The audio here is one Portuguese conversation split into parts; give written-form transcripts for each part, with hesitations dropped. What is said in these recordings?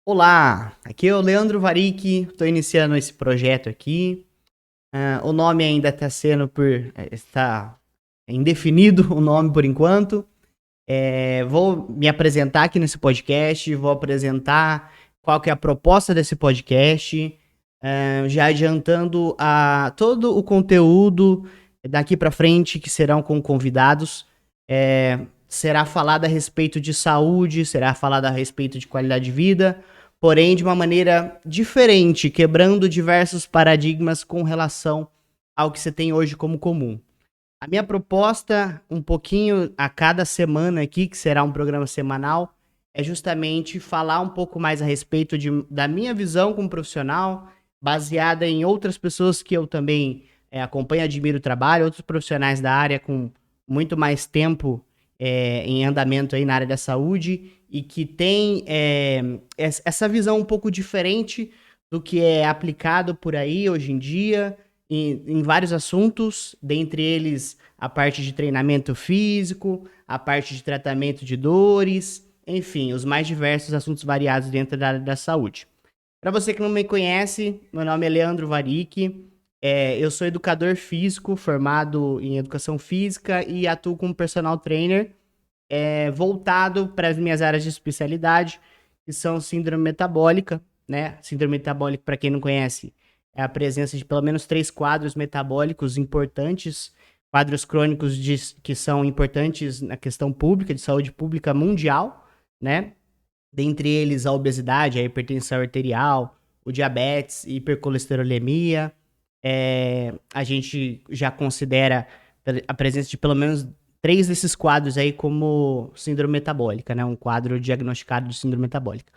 Olá, aqui é o Leandro Varic, estou iniciando esse projeto aqui. O nome ainda está está indefinido o nome por enquanto. Vou me apresentar aqui nesse podcast, vou apresentar qual que é a proposta desse podcast, já adiantando todo o conteúdo daqui para frente que serão com convidados. Será falado a respeito de saúde, será falado a respeito de qualidade de vida, porém de uma maneira diferente, quebrando diversos paradigmas com relação ao que você tem hoje como comum. A minha proposta, um pouquinho a cada semana aqui, que será um programa semanal, é justamente falar um pouco mais a respeito da minha visão como profissional, baseada em outras pessoas que eu também acompanho, admiro o trabalho, outros profissionais da área com muito mais tempo em andamento aí na área da saúde e que tem essa visão um pouco diferente do que é aplicado por aí hoje em dia, em vários assuntos, dentre eles a parte de treinamento físico, a parte de tratamento de dores, enfim, os mais diversos assuntos variados dentro da área da saúde. Para você que não me conhece, meu nome é Leandro Varic, eu sou educador físico, formado em educação física e atuo como personal trainer, voltado para as minhas áreas de especialidade, que são síndrome metabólica, né? Síndrome metabólica, para quem não conhece, é a presença de pelo menos 3 quadros metabólicos importantes, quadros crônicos que são importantes na questão pública, de saúde pública mundial, né? Dentre eles a obesidade, a hipertensão arterial, o diabetes, hipercolesterolemia. A gente já considera a presença de pelo menos 3 desses quadros aí como síndrome metabólica, né? Um quadro diagnosticado de síndrome metabólica.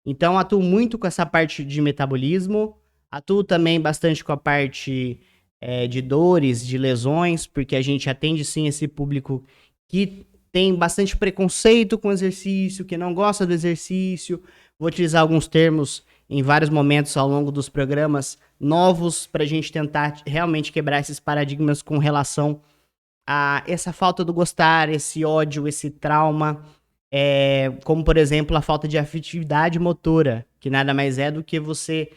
Então, atuo muito com essa parte de metabolismo, atuo também bastante com a parte de dores, de lesões, porque a gente atende sim esse público que tem bastante preconceito com o exercício, que não gosta do exercício. Vou utilizar alguns termos em vários momentos ao longo dos programas novos para a gente tentar realmente quebrar esses paradigmas com relação a essa falta do gostar, esse ódio, esse trauma, como por exemplo a falta de afetividade motora, que nada mais é do que você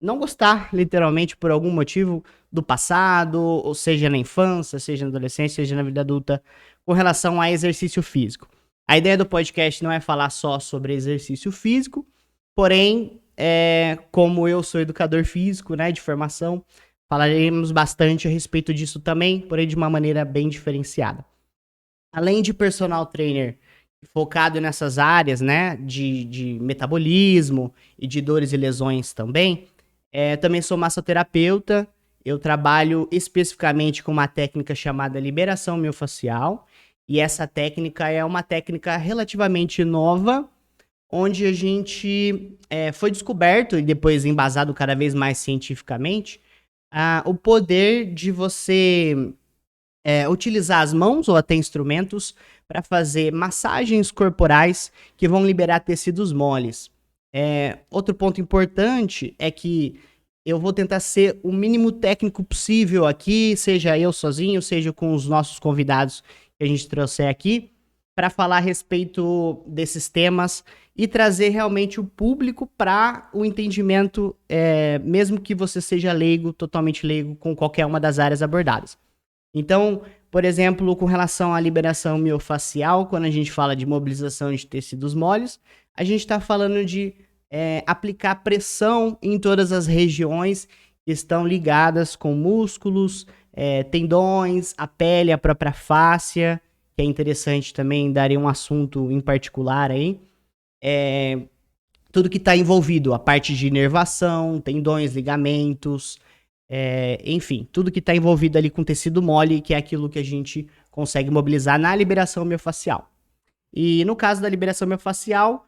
não gostar, literalmente, por algum motivo do passado, ou seja na infância, seja na adolescência, seja na vida adulta, com relação a exercício físico. A ideia do podcast não é falar só sobre exercício físico, porém, como eu sou educador físico, né, de formação, falaremos bastante a respeito disso também, porém de uma maneira bem diferenciada. Além de personal trainer focado nessas áreas, né, de metabolismo e de dores e lesões também, também sou massoterapeuta. Eu trabalho especificamente com uma técnica chamada liberação miofascial, e essa técnica é uma técnica relativamente nova, onde a gente foi descoberto e depois embasado cada vez mais cientificamente o poder de você utilizar as mãos ou até instrumentos para fazer massagens corporais que vão liberar tecidos moles. Outro ponto importante é que eu vou tentar ser o mínimo técnico possível aqui, seja eu sozinho, seja com os nossos convidados que a gente trouxer aqui, para falar a respeito desses temas e trazer realmente o público para o entendimento, mesmo que você seja leigo, totalmente leigo, com qualquer uma das áreas abordadas. Então, por exemplo, com relação à liberação miofascial, quando a gente fala de mobilização de tecidos moles, a gente está falando de aplicar pressão em todas as regiões que estão ligadas com músculos, tendões, a pele, a própria fáscia, que é interessante também, daria um assunto em particular aí. Tudo que está envolvido, a parte de inervação, tendões, ligamentos, enfim, tudo que está envolvido ali com tecido mole, que é aquilo que a gente consegue mobilizar na liberação miofascial. E no caso da liberação miofascial,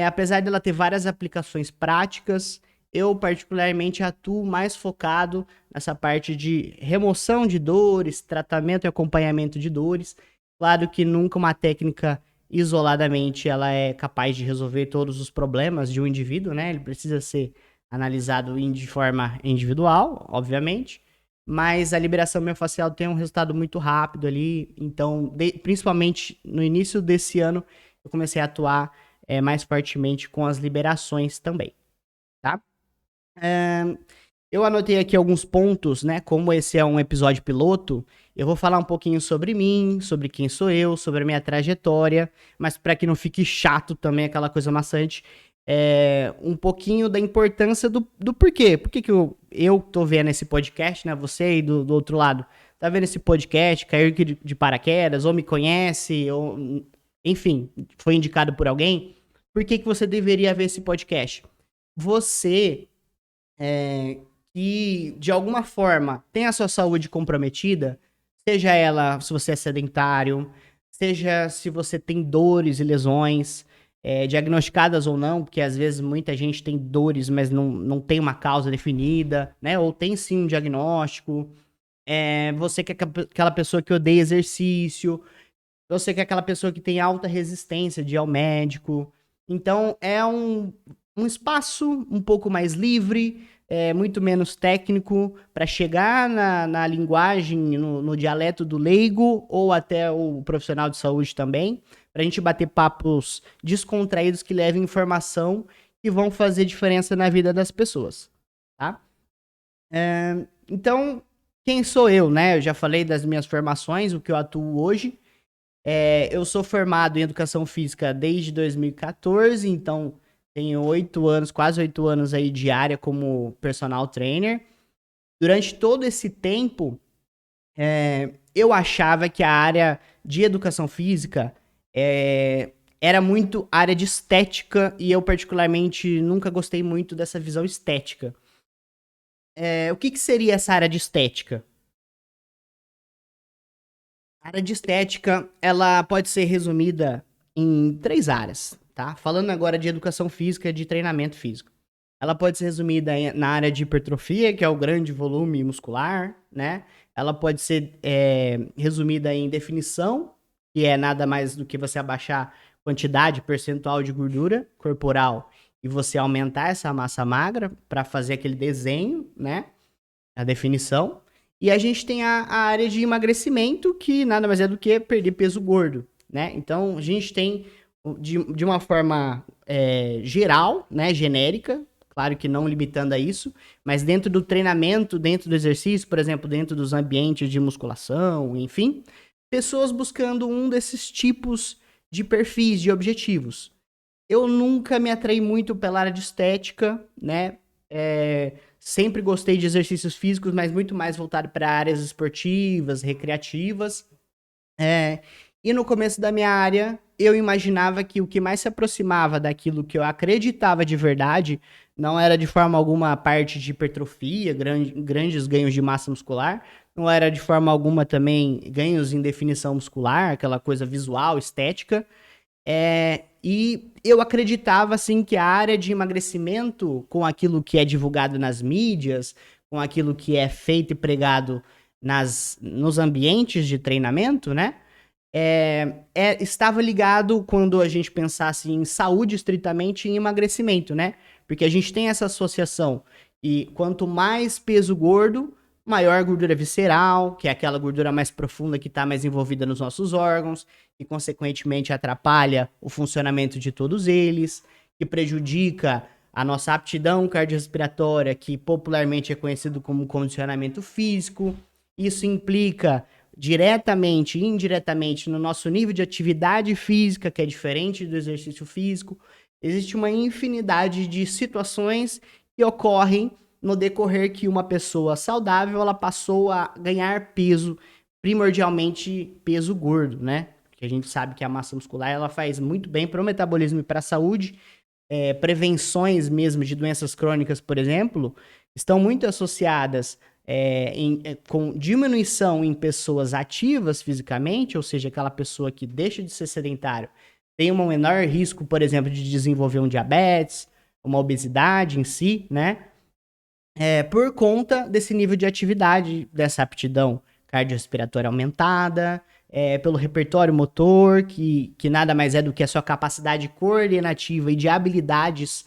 apesar dela ter várias aplicações práticas, eu particularmente atuo mais focado nessa parte de remoção de dores, tratamento e acompanhamento de dores. Claro que nunca uma técnica isoladamente ela é capaz de resolver todos os problemas de um indivíduo, né? Ele precisa ser analisado de forma individual, obviamente, mas a liberação miofascial tem um resultado muito rápido ali, então, principalmente no início desse ano, eu comecei a atuar mais fortemente com as liberações também, tá? Eu anotei aqui alguns pontos, né? Como esse é um episódio piloto, eu vou falar um pouquinho sobre mim, sobre quem sou eu, sobre a minha trajetória, mas para que não fique chato também, aquela coisa maçante, um pouquinho da importância do porquê. Por que que eu tô vendo esse podcast, né? Você aí do outro lado, tá vendo esse podcast, caiu aqui de paraquedas, ou me conhece, ou enfim, foi indicado por alguém. Por que que você deveria ver esse podcast? Você que de alguma forma tem a sua saúde comprometida, seja ela se você é sedentário, seja se você tem dores e lesões, diagnosticadas ou não, porque às vezes muita gente tem dores, mas não tem uma causa definida, né? Ou tem sim um diagnóstico. Você que é aquela pessoa que odeia exercício, você que é aquela pessoa que tem alta resistência de ir ao médico. Então, é um espaço um pouco mais livre, muito menos técnico, para chegar na linguagem, no dialeto do leigo, ou até o profissional de saúde também, para a gente bater papos descontraídos que levem informação e vão fazer diferença na vida das pessoas, tá? Então, quem sou eu, né? Eu já falei das minhas formações, o que eu atuo hoje. Eu sou formado em Educação Física desde 2014, então tenho 8 anos, quase 8 anos aí de área como personal trainer. Durante todo esse tempo, eu achava que a área de Educação Física era muito área de estética e eu particularmente nunca gostei muito dessa visão estética. O que seria essa área de estética? A área de estética, ela pode ser resumida em 3 áreas, tá? Falando agora de educação física e de treinamento físico. Ela pode ser resumida na área de hipertrofia, que é o grande volume muscular, né? Ela pode ser resumida em definição, que é nada mais do que você abaixar quantidade percentual de gordura corporal e você aumentar essa massa magra para fazer aquele desenho, né? A definição. E a gente tem a área de emagrecimento, que nada mais é do que perder peso gordo, né? Então, a gente tem, de uma forma geral, né, genérica, claro que não limitando a isso, mas dentro do treinamento, dentro do exercício, por exemplo, dentro dos ambientes de musculação, enfim, pessoas buscando um desses tipos de perfis, de objetivos. Eu nunca me atraí muito pela área de estética, né? Sempre gostei de exercícios físicos, mas muito mais voltado para áreas esportivas, recreativas. E no começo da minha área, eu imaginava que o que mais se aproximava daquilo que eu acreditava de verdade não era de forma alguma a parte de hipertrofia, grandes ganhos de massa muscular, não era de forma alguma também ganhos em definição muscular, aquela coisa visual, estética. E eu acreditava, assim, que a área de emagrecimento, com aquilo que é divulgado nas mídias, com aquilo que é feito e pregado nos ambientes de treinamento, né? Estava ligado, quando a gente pensasse em saúde estritamente, em emagrecimento, né? Porque a gente tem essa associação. E quanto mais peso gordo, maior gordura visceral, que é aquela gordura mais profunda que está mais envolvida nos nossos órgãos, e consequentemente atrapalha o funcionamento de todos eles, que prejudica a nossa aptidão cardiorrespiratória, que popularmente é conhecido como condicionamento físico. Isso implica diretamente e indiretamente no nosso nível de atividade física, que é diferente do exercício físico. Existe uma infinidade de situações que ocorrem no decorrer que uma pessoa saudável, ela passou a ganhar peso, primordialmente peso gordo, né? Porque a gente sabe que a massa muscular, ela faz muito bem para o metabolismo e para a saúde. Prevenções mesmo de doenças crônicas, por exemplo, estão muito associadas com diminuição em pessoas ativas fisicamente, ou seja, aquela pessoa que deixa de ser sedentário, tem um menor risco, por exemplo, de desenvolver um diabetes, uma obesidade em si, né? Por conta desse nível de atividade, dessa aptidão cardiorrespiratória aumentada, pelo repertório motor, que nada mais é do que a sua capacidade coordenativa e de habilidades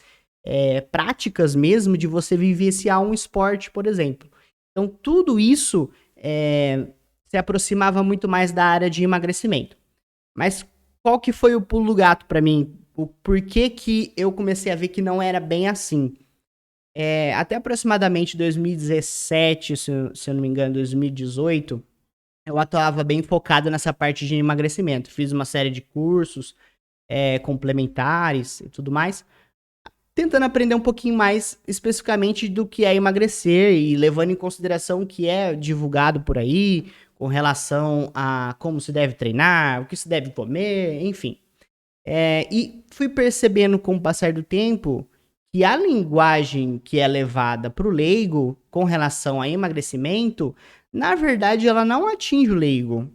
práticas mesmo de você vivenciar um esporte, por exemplo. Então, tudo isso se aproximava muito mais da área de emagrecimento. Mas qual que foi o pulo do gato para mim o porquê que eu comecei a ver que não era bem assim. Até aproximadamente 2017, se eu não me engano, 2018, eu atuava bem focado nessa parte de emagrecimento. Fiz uma série de cursos complementares e tudo mais, tentando aprender um pouquinho mais especificamente do que é emagrecer e levando em consideração o que é divulgado por aí com relação a como se deve treinar, o que se deve comer, enfim. E fui percebendo com o passar do tempo que a linguagem que é levada para o leigo com relação a emagrecimento, na verdade, ela não atinge o leigo.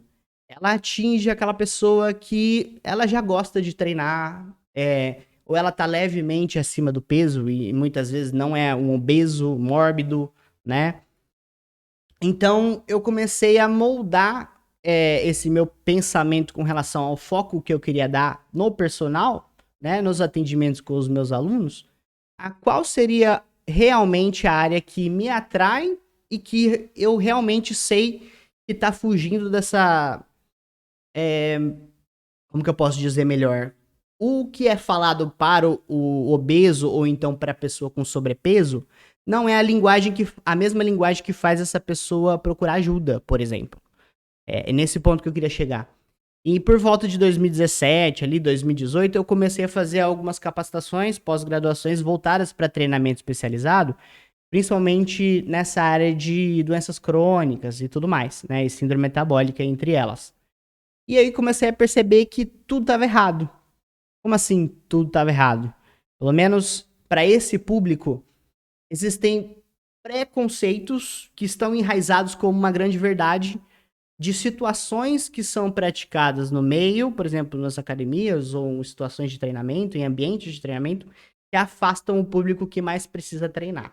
Ela atinge aquela pessoa que ela já gosta de treinar, ou ela tá levemente acima do peso e muitas vezes não é um obeso mórbido, né? Então eu comecei a moldar esse meu pensamento com relação ao foco que eu queria dar no personal, né, nos atendimentos com os meus alunos, a qual seria realmente a área que me atrai e que eu realmente sei que tá fugindo dessa. Como que eu posso dizer melhor? O que é falado para o obeso ou então para a pessoa com sobrepeso não é a mesma linguagem que faz essa pessoa procurar ajuda, por exemplo. É nesse ponto que eu queria chegar. E por volta de 2017, ali 2018, eu comecei a fazer algumas capacitações, pós-graduações voltadas para treinamento especializado, principalmente nessa área de doenças crônicas e tudo mais, né? E síndrome metabólica entre elas. E aí comecei a perceber que tudo estava errado. Como assim tudo estava errado? Pelo menos para esse público, existem preconceitos que estão enraizados como uma grande verdade de situações que são praticadas no meio, por exemplo, nas academias ou em situações de treinamento, em ambientes de treinamento, que afastam o público que mais precisa treinar.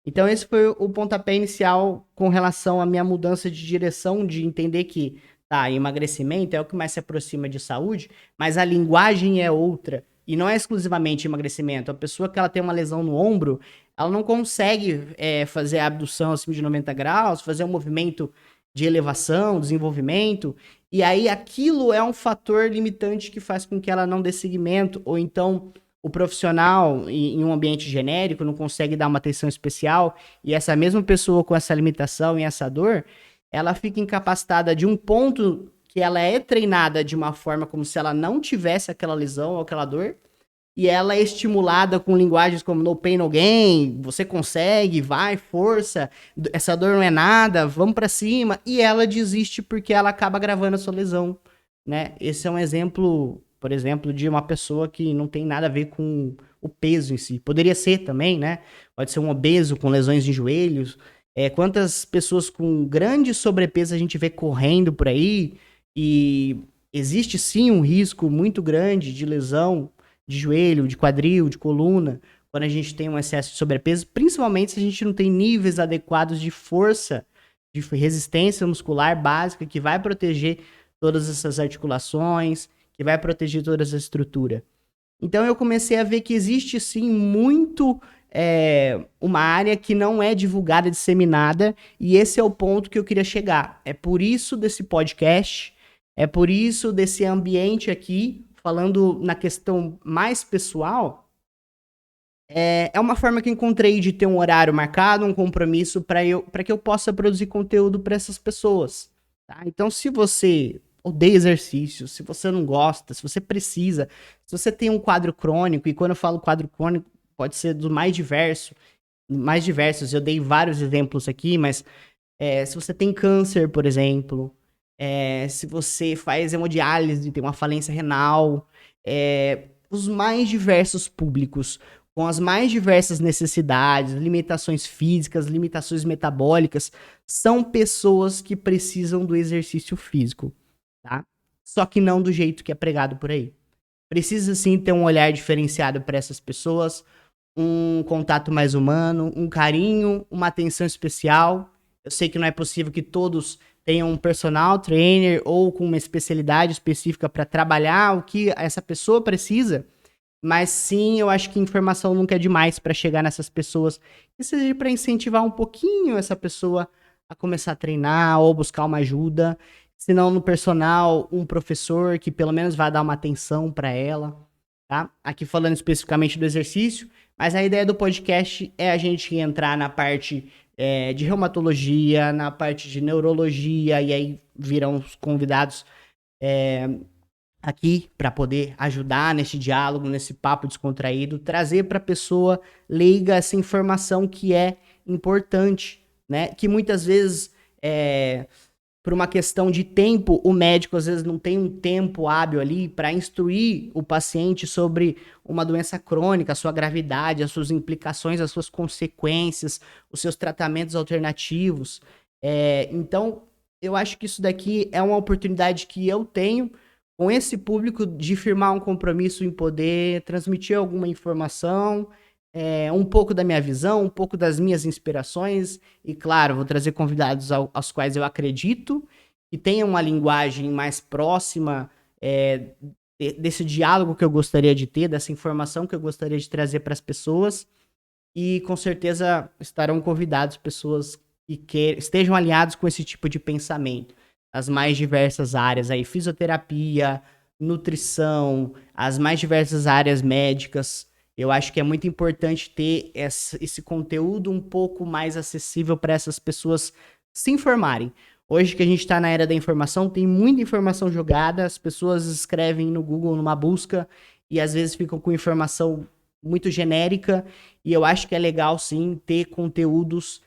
Então esse foi o pontapé inicial com relação à minha mudança de direção, de entender que, tá, emagrecimento é o que mais se aproxima de saúde, mas a linguagem é outra. E não é exclusivamente emagrecimento. A pessoa que ela tem uma lesão no ombro, ela não consegue fazer a abdução acima de 90 graus, fazer um movimento de elevação, desenvolvimento, e aí aquilo é um fator limitante que faz com que ela não dê seguimento, ou então o profissional em um ambiente genérico não consegue dar uma atenção especial, e essa mesma pessoa com essa limitação e essa dor, ela fica incapacitada de um ponto que ela é treinada de uma forma como se ela não tivesse aquela lesão ou aquela dor, e ela é estimulada com linguagens como no pain, no gain, você consegue, vai, força, essa dor não é nada, vamos pra cima, e ela desiste porque ela acaba agravando a sua lesão, né? Esse é um exemplo, por exemplo, de uma pessoa que não tem nada a ver com o peso em si. Poderia ser também, né? Pode ser um obeso com lesões de joelhos. Quantas pessoas com grande sobrepeso a gente vê correndo por aí e existe sim um risco muito grande de lesão de joelho, de quadril, de coluna, quando a gente tem um excesso de sobrepeso, principalmente se a gente não tem níveis adequados de força, de resistência muscular básica, que vai proteger todas essas articulações, que vai proteger toda essa estrutura. Então eu comecei a ver que existe sim muito uma área que não é divulgada, disseminada, e esse é o ponto que eu queria chegar. É por isso desse podcast, é por isso desse ambiente aqui, falando na questão mais pessoal, é uma forma que eu encontrei de ter um horário marcado, um compromisso para que eu possa produzir conteúdo para essas pessoas. Tá? Então, se você odeia exercício, se você não gosta, se você precisa, se você tem um quadro crônico, e quando eu falo quadro crônico, pode ser do mais diversos, eu dei vários exemplos aqui, mas se você tem câncer, por exemplo, se você faz hemodiálise, tem uma falência renal, os mais diversos públicos, com as mais diversas necessidades, limitações físicas, limitações metabólicas, são pessoas que precisam do exercício físico, tá? Só que não do jeito que é pregado por aí. Precisa sim ter um olhar diferenciado para essas pessoas, um contato mais humano, um carinho, uma atenção especial. Eu sei que não é possível que todos tenham um personal trainer ou com uma especialidade específica para trabalhar o que essa pessoa precisa, mas sim, eu acho que informação nunca é demais para chegar nessas pessoas, que seja para incentivar um pouquinho essa pessoa a começar a treinar ou buscar uma ajuda, se não no personal, um professor que pelo menos vai dar uma atenção para ela. tá? Aqui falando especificamente do exercício, mas a ideia do podcast é a gente entrar na parte de reumatologia, na parte de neurologia, e aí virão os convidados aqui para poder ajudar nesse diálogo, nesse papo descontraído, trazer para a pessoa leiga essa informação que é importante, né? Que muitas vezes, por uma questão de tempo, o médico às vezes não tem um tempo hábil ali para instruir o paciente sobre uma doença crônica, a sua gravidade, as suas implicações, as suas consequências, os seus tratamentos alternativos. Então, eu acho que isso daqui é uma oportunidade que eu tenho com esse público de firmar um compromisso em poder transmitir alguma informação, um pouco da minha visão, um pouco das minhas inspirações, e claro, vou trazer convidados aos quais eu acredito, que tenham uma linguagem mais próxima desse diálogo que eu gostaria de ter, dessa informação que eu gostaria de trazer para as pessoas, e com certeza estarão convidados pessoas que estejam alinhados com esse tipo de pensamento. As mais diversas áreas aí, fisioterapia, nutrição, as mais diversas áreas médicas. Eu acho que é muito importante ter esse conteúdo um pouco mais acessível para essas pessoas se informarem. Hoje que a gente está na era da informação, tem muita informação jogada, as pessoas escrevem no Google numa busca e às vezes ficam com informação muito genérica, e eu acho que é legal sim ter conteúdos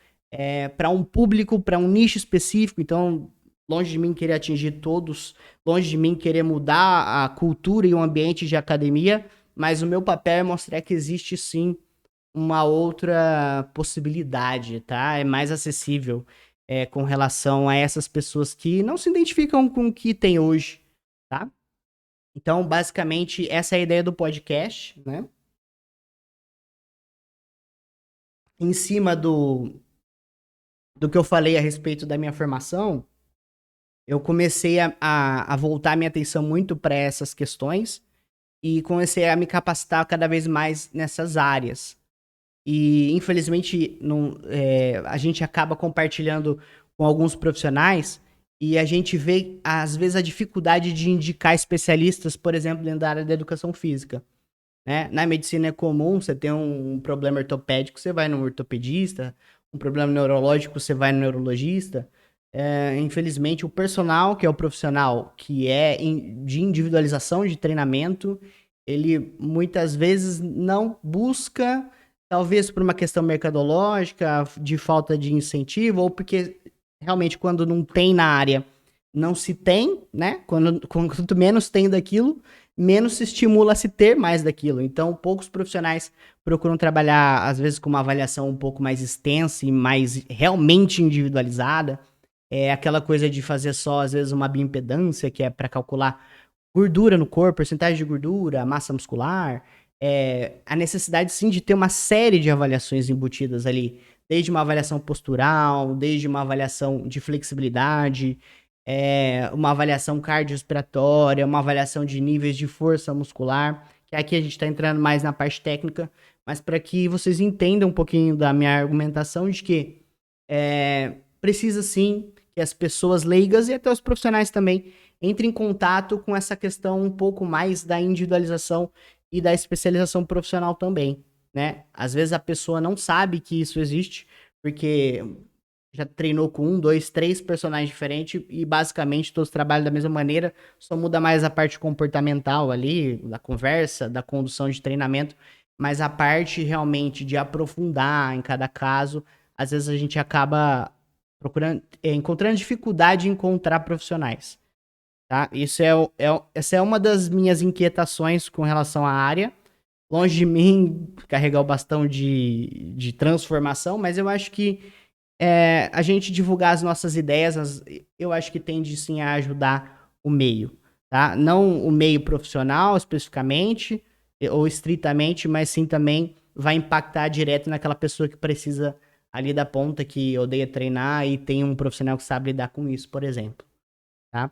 para um público, para um nicho específico. Então, longe de mim querer atingir todos, longe de mim querer mudar a cultura e o ambiente de academia, mas o meu papel é mostrar que existe sim uma outra possibilidade, tá? É mais acessível com relação a essas pessoas que não se identificam com o que tem hoje, tá? Então, basicamente, essa é a ideia do podcast, né? Em cima do que eu falei a respeito da minha formação, eu comecei a voltar minha atenção muito para essas questões e comecei a me capacitar cada vez mais nessas áreas. E, infelizmente, a gente acaba compartilhando com alguns profissionais e a gente vê, às vezes, a dificuldade de indicar especialistas, por exemplo, dentro da área da educação física. Né? Na medicina é comum, você tem um problema ortopédico, você vai no ortopedista, um problema neurológico, você vai no neurologista. Infelizmente, o personal, que é o profissional que de individualização de treinamento, ele muitas vezes não busca, talvez por uma questão mercadológica, de falta de incentivo, ou porque realmente quando não tem na área, não se tem, né? Quanto menos tem daquilo, menos se estimula a se ter mais daquilo. Então, poucos profissionais procuram trabalhar, às vezes, com uma avaliação um pouco mais extensa e mais realmente individualizada. É aquela coisa de fazer só, às vezes, uma bioimpedância, que é para calcular gordura no corpo, porcentagem de gordura, massa muscular. A necessidade, sim, de ter uma série de avaliações embutidas ali. Desde uma avaliação postural, desde uma avaliação de flexibilidade, uma avaliação cardiorrespiratória, uma avaliação de níveis de força muscular, que aqui a gente está entrando mais na parte técnica, mas para que vocês entendam um pouquinho da minha argumentação de que precisa sim que as pessoas leigas e até os profissionais também entrem em contato com essa questão um pouco mais da individualização e da especialização profissional também, né? Às vezes a pessoa não sabe que isso existe, porque já treinou com 1, 2, 3 personagens diferentes e basicamente todos trabalham da mesma maneira, só muda mais a parte comportamental ali, da conversa, da condução de treinamento, mas a parte realmente de aprofundar em cada caso, às vezes a gente acaba encontrando dificuldade em encontrar profissionais, tá? Essa é uma das minhas inquietações com relação à área. Longe de mim carregar o bastão de transformação, mas eu acho que a gente divulgar as nossas ideias, eu acho que tende sim a ajudar o meio, tá? Não o meio profissional especificamente, ou estritamente, mas sim também vai impactar direto naquela pessoa que precisa ali da ponta, que odeia treinar e tem um profissional que sabe lidar com isso, por exemplo, tá?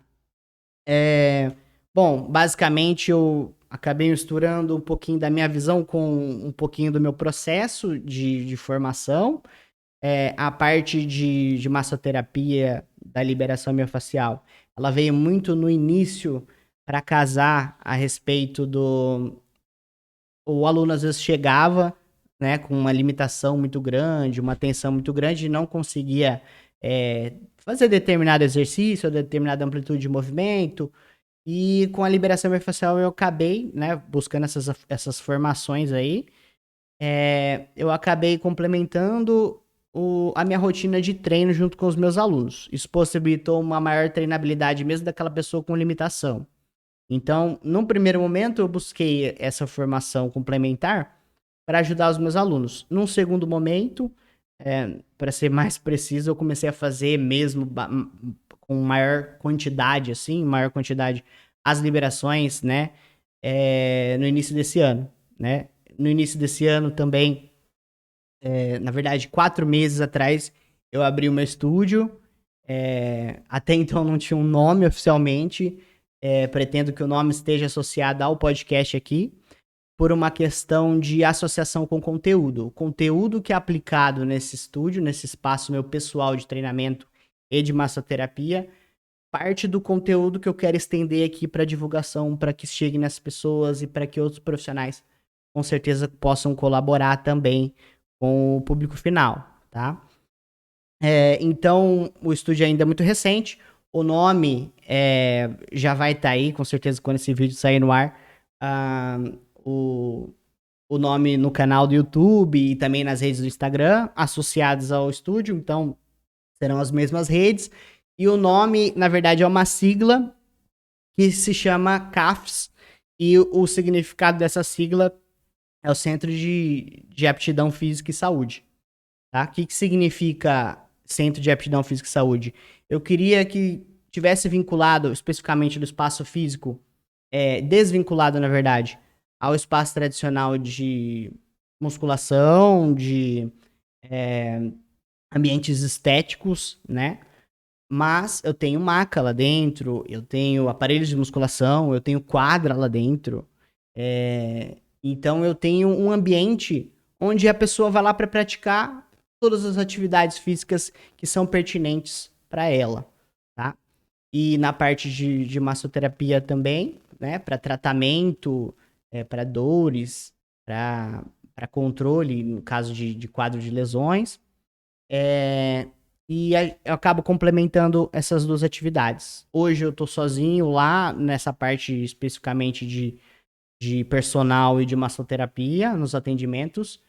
Bom, basicamente eu acabei misturando um pouquinho da minha visão com um pouquinho do meu processo de formação. A parte de massoterapia da liberação miofascial, ela veio muito no início para casar a respeito o aluno às vezes chegava, né, com uma limitação muito grande, uma tensão muito grande, e não conseguia fazer determinado exercício, ou determinada amplitude de movimento, e com a liberação miofascial eu acabei, né, buscando essas formações aí, eu acabei complementando a minha rotina de treino junto com os meus alunos. Isso possibilitou uma maior treinabilidade mesmo daquela pessoa com limitação. Então, num primeiro momento, eu busquei essa formação complementar para ajudar os meus alunos. Num segundo momento, para ser mais preciso, eu comecei a fazer mesmo com maior quantidade, assim, maior quantidade, as liberações, né, no início desse ano, né. No início desse ano também, na verdade, 4 meses atrás, eu abri o meu estúdio. Até então não tinha um nome oficialmente. Pretendo que o nome esteja associado ao podcast aqui, por uma questão de associação com conteúdo. O conteúdo que é aplicado nesse estúdio, nesse espaço meu pessoal de treinamento e de massoterapia, parte do conteúdo que eu quero estender aqui para divulgação, para que chegue nas pessoas e para que outros profissionais com certeza possam colaborar também com o público final, tá? Então, o estúdio ainda é muito recente. O nome já vai estar aí, com certeza, quando esse vídeo sair no ar. Ah, o nome no canal do YouTube e também nas redes do Instagram, associados ao estúdio. Então, serão as mesmas redes. E o nome, na verdade, é uma sigla que se chama CAFS. E o significado dessa sigla é o Centro de Aptidão Física e Saúde. Tá? O que significa Centro de Aptidão Física e Saúde? Eu queria que tivesse vinculado especificamente do espaço físico, desvinculado, na verdade, ao espaço tradicional de musculação, de ambientes estéticos, né? Mas eu tenho maca lá dentro, eu tenho aparelhos de musculação, eu tenho quadra lá dentro. Então eu tenho um ambiente onde a pessoa vai lá para praticar todas as atividades físicas que são pertinentes para ela, tá? E na parte de massoterapia também, né? Para tratamento, para dores, para controle, no caso de quadro de lesões. E eu acabo complementando essas duas atividades. Hoje eu tô sozinho lá, nessa parte especificamente de personal e de massoterapia, nos atendimentos.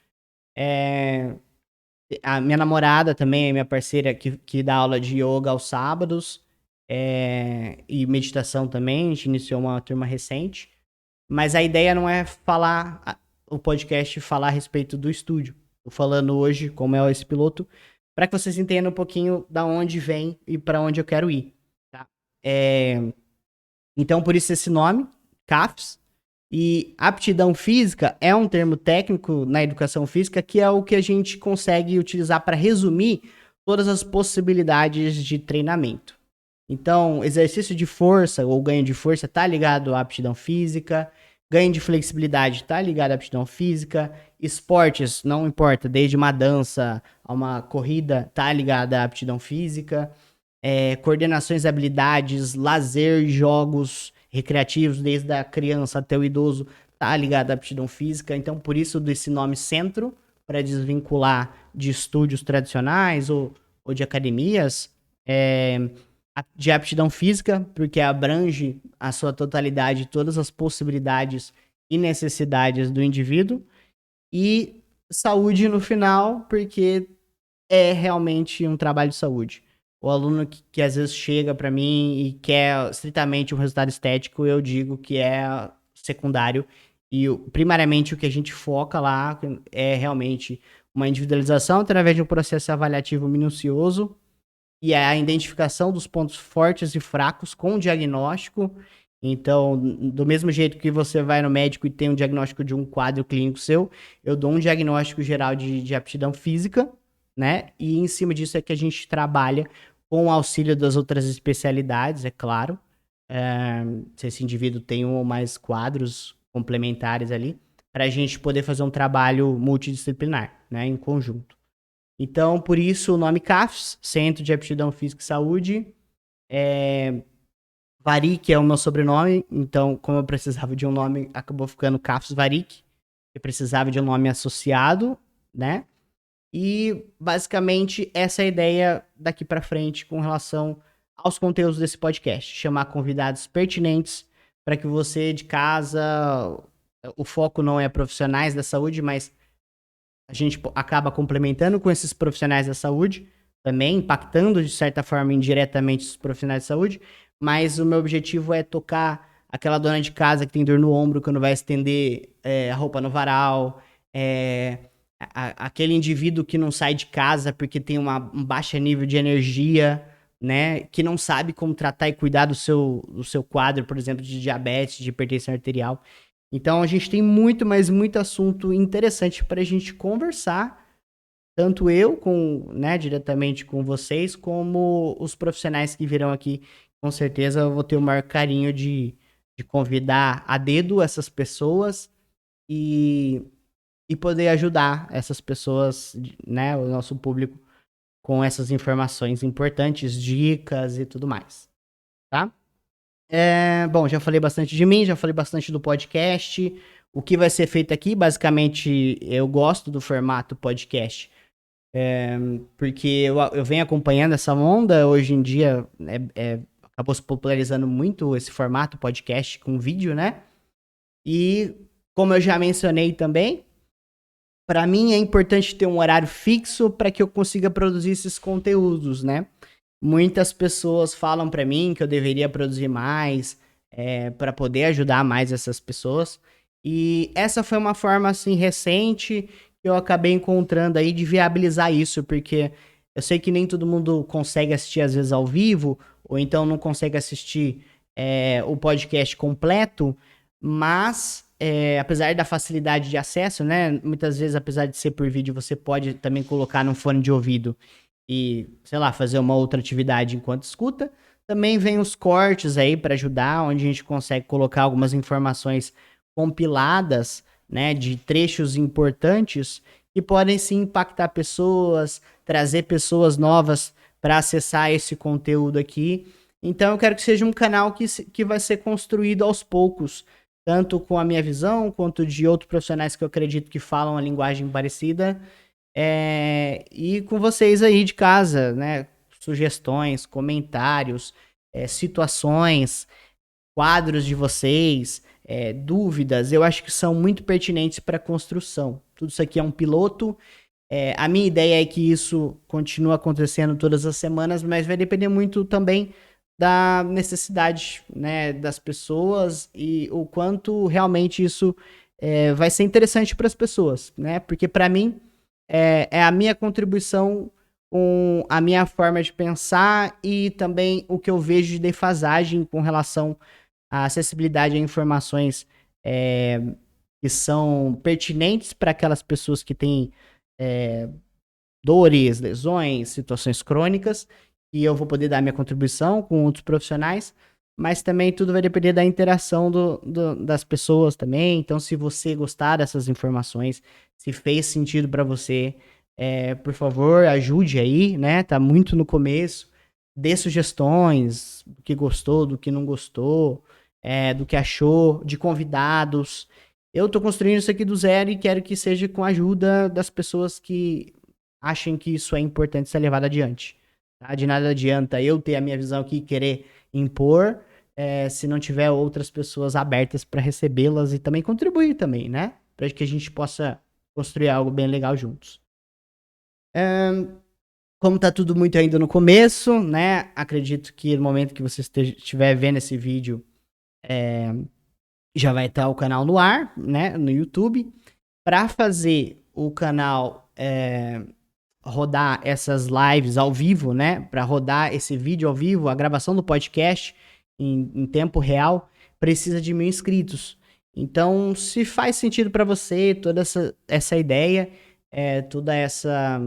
A minha namorada também é minha parceira que dá aula de yoga aos sábados. E meditação também, a gente iniciou uma turma recente. Mas a ideia não é o podcast falar a respeito do estúdio. Tô falando hoje, como é esse piloto, para que vocês entendam um pouquinho da onde vem e para onde eu quero ir. Tá? Então, por isso esse nome, CAFS. E aptidão física é um termo técnico na educação física que é o que a gente consegue utilizar para resumir todas as possibilidades de treinamento. Então, exercício de força ou ganho de força está ligado à aptidão física, ganho de flexibilidade está ligado à aptidão física, esportes, não importa, desde uma dança a uma corrida, está ligado à aptidão física, coordenações, habilidades, lazer, jogos recreativos, desde a criança até o idoso, tá ligado à aptidão física. Então, por isso desse nome centro, para desvincular de estúdios tradicionais ou de academias, de aptidão física, porque abrange a sua totalidade, todas as possibilidades e necessidades do indivíduo, e saúde no final, porque é realmente um trabalho de saúde. O aluno que às vezes chega para mim e quer estritamente um resultado estético, eu digo que é secundário. E primariamente o que a gente foca lá é realmente uma individualização através de um processo avaliativo minucioso e a identificação dos pontos fortes e fracos com o diagnóstico. Então, do mesmo jeito que você vai no médico e tem um diagnóstico de um quadro clínico seu, eu dou um diagnóstico geral de aptidão física, né? E em cima disso é que a gente trabalha com o auxílio das outras especialidades, é claro. Se esse indivíduo tem um ou mais quadros complementares ali, para a gente poder fazer um trabalho multidisciplinar, né? Em conjunto. Então, por isso o nome CAFS, Centro de Aptidão Física e Saúde. Varik é o meu sobrenome, então, como eu precisava de um nome, acabou ficando CAFS Varik. que precisava de um nome associado, né? E basicamente essa é a ideia daqui para frente com relação aos conteúdos desse podcast, chamar convidados pertinentes para que você de casa, o foco não é profissionais da saúde, mas a gente acaba complementando com esses profissionais da saúde, também impactando de certa forma indiretamente os profissionais de saúde, mas o meu objetivo é tocar aquela dona de casa que tem dor no ombro quando vai estender a roupa no varal, aquele indivíduo que não sai de casa porque tem um baixo nível de energia, né, que não sabe como tratar e cuidar do seu quadro, por exemplo, de diabetes, de hipertensão arterial. Então a gente tem muito, mas muito assunto interessante para a gente conversar, tanto eu né, diretamente com vocês, como os profissionais que virão aqui. Com certeza eu vou ter o maior carinho de convidar a dedo essas pessoas e poder ajudar essas pessoas, né, o nosso público, com essas informações importantes, dicas e tudo mais, tá? Bom, já falei bastante de mim, já falei bastante do podcast. O que vai ser feito aqui, basicamente, eu gosto do formato podcast, porque eu venho acompanhando essa onda. Hoje em dia, acabou se popularizando muito esse formato podcast com vídeo, né? E, como eu já mencionei também, para mim é importante ter um horário fixo para que eu consiga produzir esses conteúdos, né? Muitas pessoas falam para mim que eu deveria produzir mais, para poder ajudar mais essas pessoas. E essa foi uma forma assim recente que eu acabei encontrando aí de viabilizar isso, porque eu sei que nem todo mundo consegue assistir às vezes ao vivo, ou então não consegue assistir o podcast completo, mas apesar da facilidade de acesso, né? Muitas vezes, apesar de ser por vídeo, você pode também colocar num fone de ouvido e, sei lá, fazer uma outra atividade enquanto escuta. Também vem os cortes aí para ajudar, onde a gente consegue colocar algumas informações compiladas, né, de trechos importantes que podem sim impactar pessoas, trazer pessoas novas para acessar esse conteúdo aqui. Então eu quero que seja um canal que vai ser construído aos poucos, tanto com a minha visão, quanto de outros profissionais que eu acredito que falam a linguagem parecida, e com vocês aí de casa, né? Sugestões, comentários, situações, quadros de vocês, dúvidas, eu acho que são muito pertinentes para a construção. Tudo isso aqui é um piloto. A minha ideia é que isso continue acontecendo todas as semanas, mas vai depender muito também da necessidade, né, das pessoas e o quanto realmente isso vai ser interessante para as pessoas, né? Porque para mim é a minha contribuição com a minha forma de pensar e também o que eu vejo de defasagem com relação à acessibilidade a informações que são pertinentes para aquelas pessoas que têm dores, lesões, situações crônicas, e eu vou poder dar minha contribuição com outros profissionais, mas também tudo vai depender da interação das pessoas também. Então, se você gostar dessas informações, se fez sentido para você, por favor, ajude aí, né? Tá muito no começo, dê sugestões do que gostou, do que não gostou, do que achou, de convidados. Eu tô construindo isso aqui do zero e quero que seja com a ajuda das pessoas que achem que isso é importante ser levado adiante. Tá? De nada adianta eu ter a minha visão aqui e querer impor, se não tiver outras pessoas abertas para recebê-las e também contribuir também, né? Para que a gente possa construir algo bem legal juntos. Como tá tudo muito ainda no começo, né? Acredito que no momento que você estiver vendo esse vídeo, já vai estar o canal no ar, né? No YouTube. Para fazer o canal rodar essas lives ao vivo, né? Para rodar esse vídeo ao vivo, a gravação do podcast em tempo real, precisa de 1.000 inscritos. Então, se faz sentido para você toda essa ideia, toda essa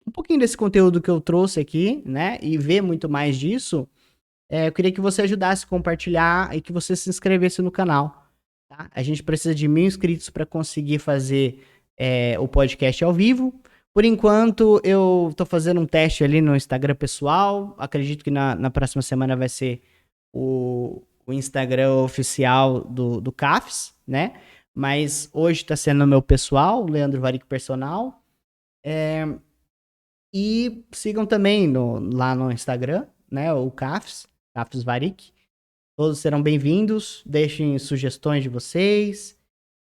um pouquinho desse conteúdo que eu trouxe aqui, né? E ver muito mais disso, eu queria que você ajudasse a compartilhar e que você se inscrevesse no canal. Tá? A gente precisa de 1.000 inscritos para conseguir fazer o podcast ao vivo. Por enquanto, eu tô fazendo um teste ali no Instagram pessoal. Acredito que na próxima semana vai ser o Instagram oficial do CAFES, né? mas hoje está sendo o meu pessoal, Leandro Varic Personal. E sigam também lá no Instagram, né? O CAFS Varic. Todos serão bem-vindos. Deixem sugestões de vocês.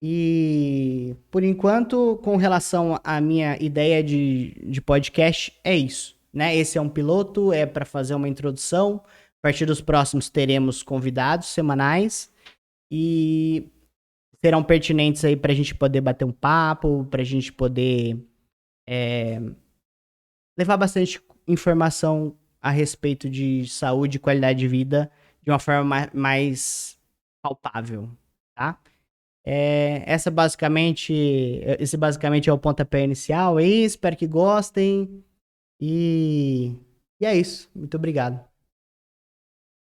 E, por enquanto, com relação à minha ideia de podcast, é isso. Né? Esse é um piloto, é para fazer uma introdução. A partir dos próximos teremos convidados semanais. E serão pertinentes aí para a gente poder bater um papo, para a gente poder levar bastante informação a respeito de saúde e qualidade de vida de uma forma mais palpável, tá? Esse basicamente é o pontapé inicial aí, espero que gostem e é isso. Muito obrigado.